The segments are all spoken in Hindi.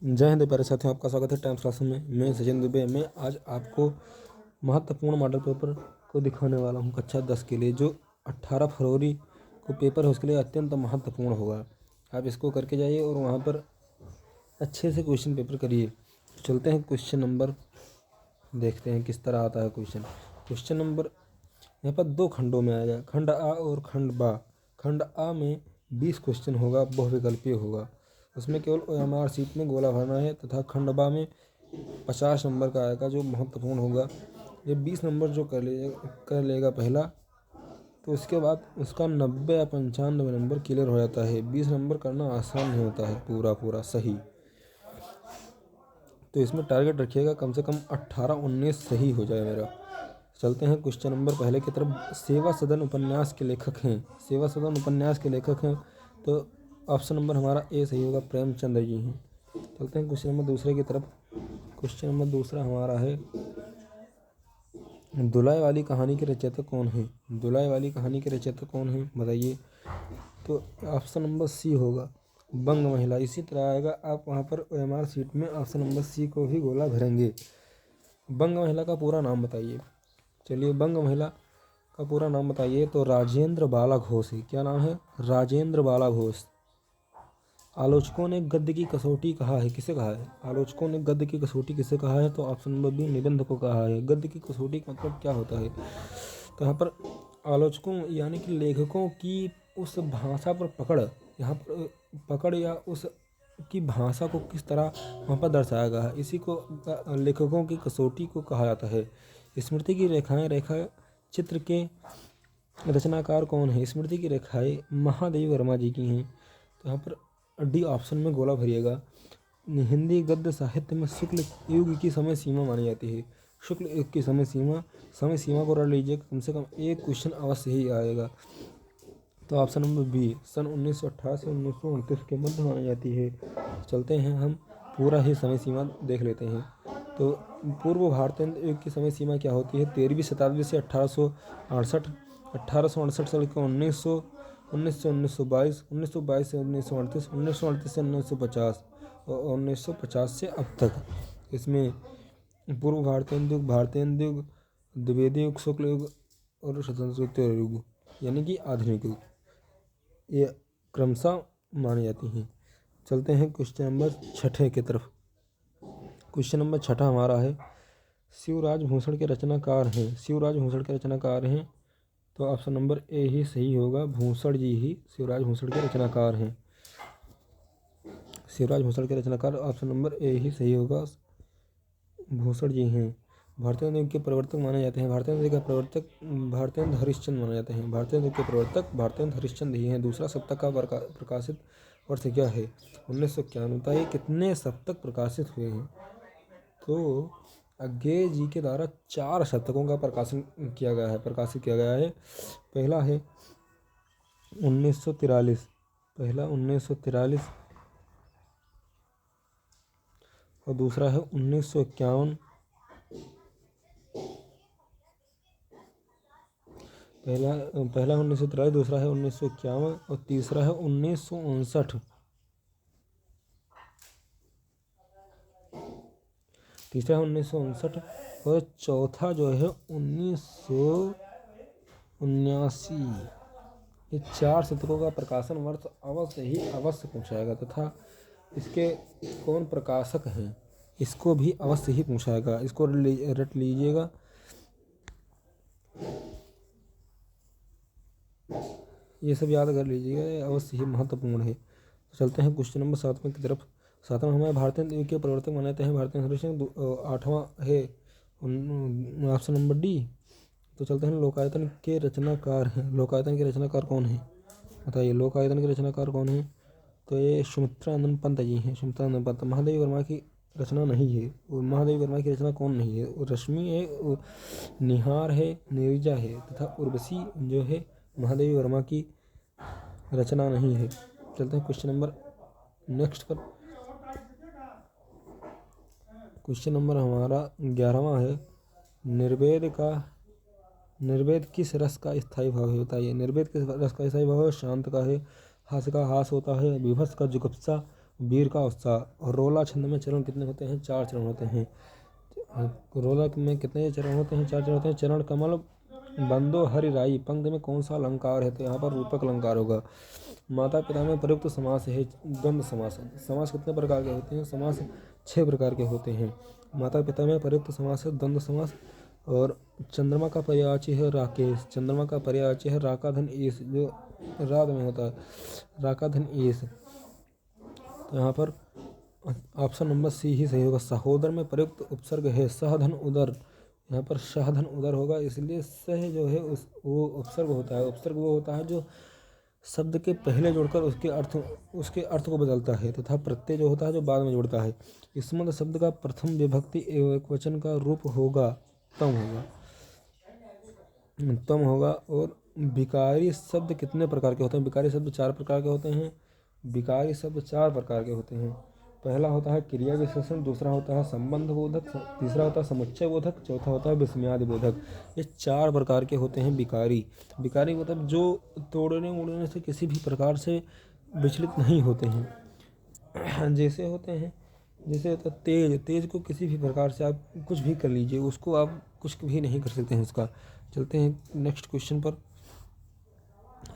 जय हिंद प्यारे साथियों, आपका स्वागत है टाइम्स क्लासेस में। मैं सचिन दुबे। मैं आज आपको महत्वपूर्ण मॉडल पेपर को दिखाने वाला हूं कक्षा 10 के लिए, जो 18 फरवरी को पेपर है, उसके लिए अत्यंत महत्वपूर्ण होगा। आप इसको करके जाइए और वहां पर अच्छे से क्वेश्चन पेपर करिए। चलते हैं क्वेश्चन नंबर, देखते हैं किस तरह आता है क्वेश्चन। क्वेश्चन नंबर यहाँ पर 2 खंडों में आएगा, खंड आ और खंड बा। खंड आ में 20 क्वेश्चन होगा, बहुविकल्पीय होगा, उसमें केवल OMR सीट में गोला भरना है, तथा खंड बा में 50 नंबर का आएगा जो महत्वपूर्ण होगा। ये 20 नंबर जो कर लेगा पहला, तो उसके बाद उसका 90 या 95 नंबर क्लियर हो जाता है। 20 नंबर करना आसान नहीं होता है पूरा सही, तो इसमें टारगेट रखिएगा कम से कम 18-19 सही हो जाए मेरा। चलते हैं क्वेश्चन नंबर पहले की तरफ। सेवा सदन उपन्यास के लेखक हैं, सेवा सदन उपन्यास के लेखक हैं, तो ऑप्शन नंबर हमारा ए सही होगा, प्रेमचंद जी हैं। चलते हैं क्वेश्चन नंबर दूसरे की तरफ। क्वेश्चन नंबर दूसरा हमारा है, दुलाई वाली कहानी के रचयिता कौन है? दुलाई वाली कहानी के रचयिता कौन है बताइए? तो ऑप्शन नंबर सी होगा, बंग महिला। इसी तरह आएगा, आप वहाँ पर OMR सीट में ऑप्शन नंबर सी को भी गोला भरेंगे। बंग महिला का पूरा नाम बताइए। चलिए, बंग महिला का पूरा नाम बताइए। तो राजेंद्र बाला घोष है। क्या नाम है? राजेंद्र बाला घोष। आलोचकों ने गद्य की कसौटी कहा है, किसे कहा है? आलोचकों ने गद्य की कसौटी किसे कहा है? तो ऑप्शन नंबर बी, निबंध को कहा है। गद्य की कसौटी का मतलब क्या होता है? तो यहाँ पर आलोचकों यानी कि लेखकों की उस भाषा पर पकड़, यहाँ पर पकड़ या उस की भाषा को किस तरह वहाँ पर दर्शाया गया है, इसी को लेखकों की कसौटी को कहा जाता है। स्मृति की रेखाएं, रेखा चित्र के रचनाकार कौन है? स्मृति की रेखाएं महादेवी वर्मा जी की हैं। तो यहाँ पर डी ऑप्शन में गोला भरिएगा। हिंदी गद्य साहित्य में शुक्ल युग की समय सीमा मानी जाती है। शुक्ल युग की समय सीमा को रट लीजिए, कम से कम एक क्वेश्चन अवश्य ही आएगा। तो ऑप्शन नंबर बी, सन 1918 से 1929 के मध्य मानी जाती है। चलते हैं हम पूरा ही समय सीमा देख लेते हैं। तो पूर्व भारतीय युग की समय सीमा क्या होती है? 13वीं शताब्दी से 1868 से लेकर 1922 से 1938 से 1950 और 1950 से अब तक। इसमें पूर्व भारतीय युग, भारतीय युग, द्विवेदी युग, शुक्ल युग और स्वतंत्र युग यानी कि आधुनिक युग, ये क्रमशः मानी जाती हैं। चलते हैं क्वेश्चन नंबर छठे की तरफ। क्वेश्चन नंबर छठा हमारा है, शिवराज भूषण के रचनाकार हैं। शिवराज भूषण के रचनाकार हैं, तो ऑप्शन नंबर ए ही सही होगा, भूषण जी ही शिवराज भूषण के रचनाकार हैं। शिवराज भूषण के रचनाकार ऑप्शन नंबर ए ही सही होगा, भूषण जी हैं। भारतीय युग के प्रवर्तक माने जाते हैं। भारतीय युग के प्रवर्तक भारतीय हरिश्चंद्र माने जाते हैं। भारतीय युग के प्रवर्तक भारतीय हरिश्चंद्र ही हैं। दूसरा सप्तक का प्रकाशित वर्ष क्या है? 1991। बताइए कितने सप्तक प्रकाशित हुए हैं? तो अज्ञेय जी के द्वारा 4 शतकों का प्रकाशित किया गया है। पहला है 1943, पहला 1943 और दूसरा है 1951। पहला 1943, दूसरा है 1951 और तीसरा है 1959। तीसरा है 1959 और चौथा जो है 1979। ये 4 शतकों का प्रकाशन वर्ष अवश्य पूछाएगा, तथा इसके कौन प्रकाशक हैं इसको भी अवश्य ही पूछाएगा। इसको रट लीजिएगा। ये सब याद कर लीजिएगा, ये अवश्य ही महत्वपूर्ण है। तो चलते हैं क्वेश्चन नंबर 7 की तरफ। 7वां हमारे भारतीय युग के प्रवर्तक माने जाते हैं भारतीय हरिश्चंद्र। 8वां है ऑप्शन नंबर डी। तो चलते हैं लोकायतन के रचनाकार हैं। लोकायतन के रचनाकार कौन है बताइए? लोकायतन के रचनाकार कौन है? तो ये सुमित्रानंद पंत जी हैं। सुमित्रानंद पंत। महादेवी वर्मा की रचना नहीं है। महादेवी वर्मा की रचना कौन नहीं है? रश्मि है, निहार है, नीरजा है तथा उर्वशी जो है महादेवी वर्मा की रचना नहीं है। चलते हैं क्वेश्चन नंबर नेक्स्ट पर। क्वेश्चन नंबर हमारा 11वां है, निर्वेद किस रस का स्थायी भाव है? बताइए निर्वेद किस रस का स्थायी भाव है? शांत का है, हास्य का हास होता है, विभत्स का जुगुप्सा वीर का उत्साह। रोला छंद में चरण कितने होते हैं? 4 चरण होते हैं। रोला में कितने चरण होते हैं? 4 चरण होते हैं। चरण कमल बंदो हरि राई, पंक्ति में कौन सा अलंकार है? तो यहाँ पर रूपक अलंकार होगा। माता पिता में प्रयुक्त समास है द्वंद्व समास। समास कितने प्रकार के होते हैं? समास 6 प्रकार के होते हैं। माता पिता में प्रयुक्त समास है द्वंद्व समास। और चंद्रमा का पर्यायवाची है राकेश। चंद्रमा का पर्यायवाची है राका धन ईश, जो रात में होता है, राका धन ईश। तो यहाँ पर ऑप्शन नंबर सी ही सही होगा। सहोदर में प्रयुक्त उपसर्ग है सहधन उदर। यहाँ पर सहधन उदर होगा, इसलिए सह जो है वो उपसर्ग होता है। उपसर्ग वो होता है जो शब्द के पहले जोड़कर उसके अर्थ को बदलता है, तथा प्रत्यय जो होता है जो बाद में जोड़ता है। स्मृत शब्द का प्रथम विभक्ति एकवचन का रूप होगा तम होगा। और विकारी शब्द कितने प्रकार के होते हैं? विकारी शब्द 4 प्रकार के होते हैं। विकारी शब्द 4 प्रकार के होते हैं। पहला होता है क्रिया विशेषण, दूसरा होता है संबंध बोधक, तीसरा होता है समुच्चय बोधक, चौथा होता है विस्मयादि बोधक। ये 4 प्रकार के होते हैं विकारी। विकारी मतलब जो तोड़ने उड़ने से किसी भी प्रकार से विचलित नहीं होते हैं। जैसे होते हैं, जैसे होता है तेज। तेज को किसी भी प्रकार से आप कुछ भी कर लीजिए, उसको आप कुछ भी नहीं कर सकते हैं उसका। चलते हैं नेक्स्ट क्वेश्चन पर।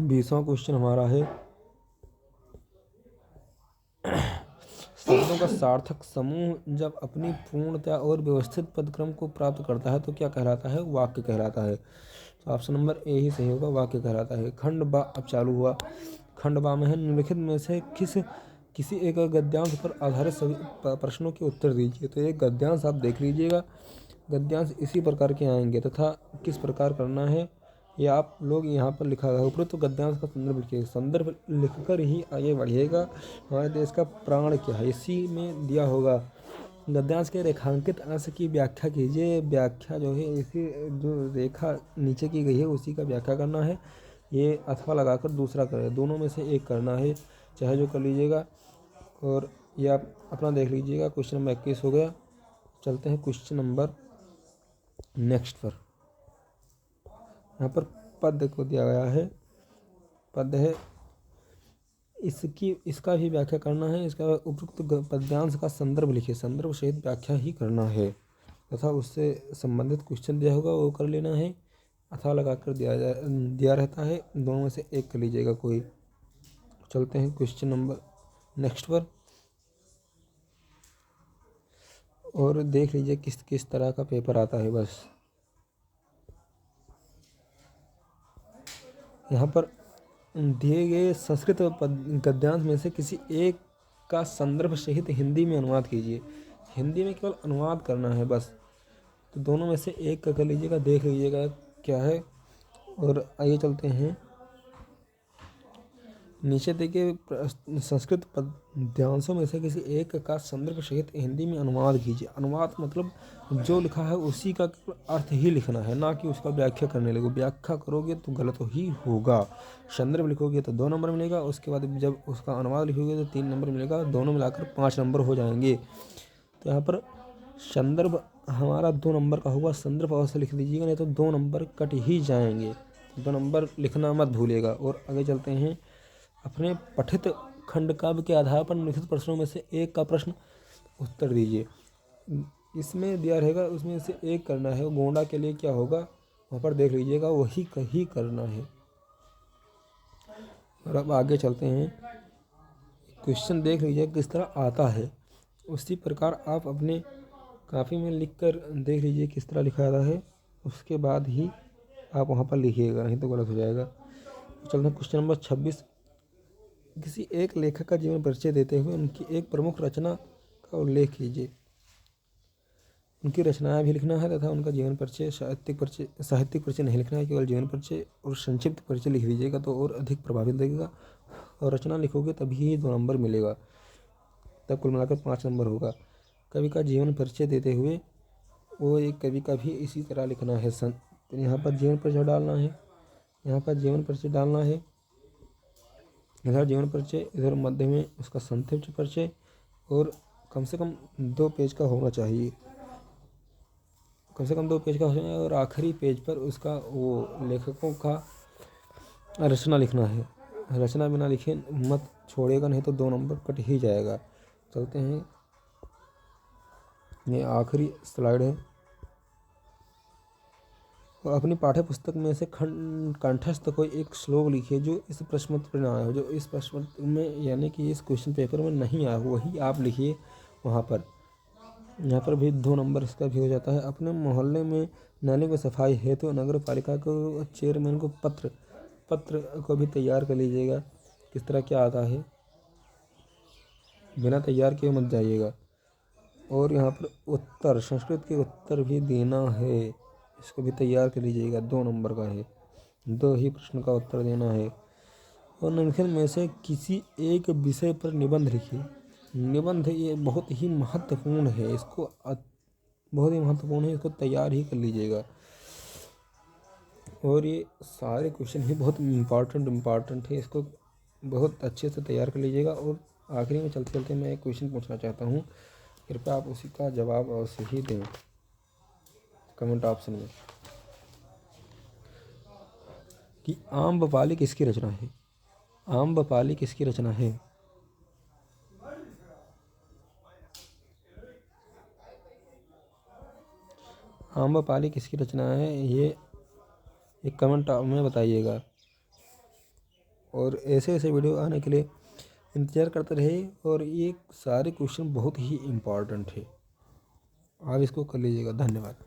20वां क्वेश्चन हमारा है, शब्दों का सार्थक समूह जब अपनी पूर्णता और व्यवस्थित पदक्रम को प्राप्त करता है तो क्या कहलाता है? वाक्य कहलाता है। तो ऑप्शन नंबर ए ही सही होगा, वाक्य कहलाता है। खंड बा अब चालू हुआ। खंड बा में है, निम्नलिखित में से किसी एक गद्यांश पर आधारित सभी प्रश्नों के उत्तर दीजिए। तो एक गद्यांश आप देख लीजिएगा। गद्यांश इसी प्रकार के आएंगे तथा किस प्रकार करना है ये आप लोग यहाँ पर लिखा है। उपरोक्त गद्यांश का संदर्भ लिखिए। संदर्भ लिखकर ही आगे बढ़िएगा। हमारे देश का प्राण क्या है, इसी में दिया होगा। गद्यांश के रेखांकित अंश की व्याख्या कीजिए। व्याख्या जो है इसी जो रेखा नीचे की गई है उसी का व्याख्या करना है। ये अथवा लगाकर दूसरा करें, दोनों में से एक करना है, चाहे जो कर लीजिएगा। और ये आप अपना देख लीजिएगा। क्वेश्चन नंबर 21 हो गया। चलते हैं क्वेश्चन नंबर नेक्स्ट पर। यहाँ पर पद को दिया गया है, पद है, इसका भी व्याख्या करना है। इसका उपयुक्त पद्यांश का संदर्भ लिखिए। संदर्भ सहित व्याख्या ही करना है तथा उससे संबंधित क्वेश्चन दिया होगा वो कर लेना है। अथवा लगाकर दिया रहता है, दोनों में से एक कर लीजिएगा कोई। चलते हैं क्वेश्चन नंबर नेक्स्ट पर और देख लीजिए किस किस तरह का पेपर आता है। बस यहाँ पर दिए गए संस्कृत गद्यांश में से किसी एक का संदर्भ सहित हिंदी में अनुवाद कीजिए। हिंदी में केवल अनुवाद करना है बस। तो दोनों में से एक का कर लीजिएगा, देख लीजिएगा क्या है। और आइए चलते हैं नीचे देखिए, संस्कृत पद्यांशों में से किसी एक का संदर्भ सहित हिंदी में अनुवाद कीजिए। अनुवाद मतलब जो लिखा है उसी का अर्थ ही लिखना है, ना कि उसका व्याख्या करने लगो। व्याख्या करोगे तो गलत ही होगा। संदर्भ लिखोगे तो 2 नंबर मिलेगा, उसके बाद जब उसका अनुवाद लिखोगे तो 3 नंबर मिलेगा, दोनों मिलाकर 5 नंबर हो जाएंगे। तो यहाँ पर संदर्भ हमारा 2 नंबर का होगा। संदर्भ अवश्य लिख लीजिएगा, नहीं तो 2 नंबर कट ही जाएंगे। 2 नंबर लिखना मत भूलिएगा। और आगे चलते हैं। अपने पठित खंड काव्य के आधार पर निम्नलिखित प्रश्नों में से एक का प्रश्न उत्तर दीजिए। इसमें दिया रहेगा, उसमें से एक करना है। गोंडा के लिए क्या होगा वहाँ पर देख लीजिएगा, वही कहीं करना है। और अब आगे चलते हैं। क्वेश्चन देख लीजिए किस तरह आता है, उसी प्रकार आप अपने काफ़ी में लिख कर देख लीजिए किस तरह लिखा आता है, उसके बाद ही आप वहाँ पर लिखिएगा, नहीं तो गलत हो जाएगा। चलते हैं क्वेश्चन नंबर 26। किसी एक लेखक का जीवन परिचय देते हुए उनकी एक प्रमुख रचना का उल्लेख कीजिए। उनकी रचनाएं भी लिखना है तथा उनका जीवन परिचय, साहित्यिक परिचय नहीं लिखना है, केवल जीवन परिचय और संक्षिप्त परिचय लिख दीजिएगा तो और अधिक प्रभावित लगेगा। और रचना लिखोगे तभी 2 नंबर मिलेगा, तब कुल मिलाकर 5 नंबर होगा। कवि का जीवन परिचय देते हुए वो एक कवि का भी इसी तरह लिखना है। यहाँ पर जीवन परिचय डालना है, यहाँ पर जीवन परिचय डालना है, इधर जीवन परिचय, इधर मध्य में उसका संक्षिप्त परिचय, और कम से कम 2 पेज का होना चाहिए। कम से कम 2 पेज का होना चाहिए। और आखिरी पेज पर उसका वो लेखकों का रचना लिखना है। रचना बिना लिखे मत छोड़ेगा, नहीं तो 2 नंबर कट ही जाएगा। चलते हैं, ये आखिरी स्लाइड है। अपनी पाठ्य पुस्तक में से कंठस्थ कोई एक श्लोक लिखिए जो इस प्रश्न पत्र में आया हो, जो इस प्रश्न पत्र में यानी कि इस क्वेश्चन पेपर में नहीं आया हो वही आप लिखिए वहाँ पर। यहाँ पर भी 2 नंबर इसका भी हो जाता है। अपने मोहल्ले में नाले की सफाई हेतु तो नगर पालिका को चेयरमैन को पत्र को भी तैयार कर लीजिएगा। किस तरह क्या आता है, बिना तैयार किए मत जाइएगा। और यहाँ पर उत्तर, संस्कृत के उत्तर भी देना है, इसको भी तैयार कर लीजिएगा। 2 नंबर का है, 2 ही प्रश्न का उत्तर देना है। और निम्नलिखित में से किसी एक विषय पर निबंध लिखिए। निबंध ये बहुत ही महत्वपूर्ण है, इसको बहुत ही महत्वपूर्ण है, इसको तैयार ही कर लीजिएगा। और ये सारे क्वेश्चन ही बहुत इम्पॉर्टेंट है, इसको बहुत अच्छे से तैयार कर लीजिएगा। और आखिरी में चलते चलते मैं एक क्वेश्चन पूछना चाहता हूँ, कृपया आप उसी का जवाब अवश्य ही दें कमेंट ऑप्शन में, कि आम्रपाली किसकी रचना है। आम्रपाली किसकी रचना है? आम्रपाली किसकी रचना है, ये एक कमेंट में बताइएगा। और ऐसे ऐसे वीडियो आने के लिए इंतज़ार करते रहिए। और ये सारे क्वेश्चन बहुत ही इम्पॉर्टेंट है, आप इसको कर लीजिएगा। धन्यवाद।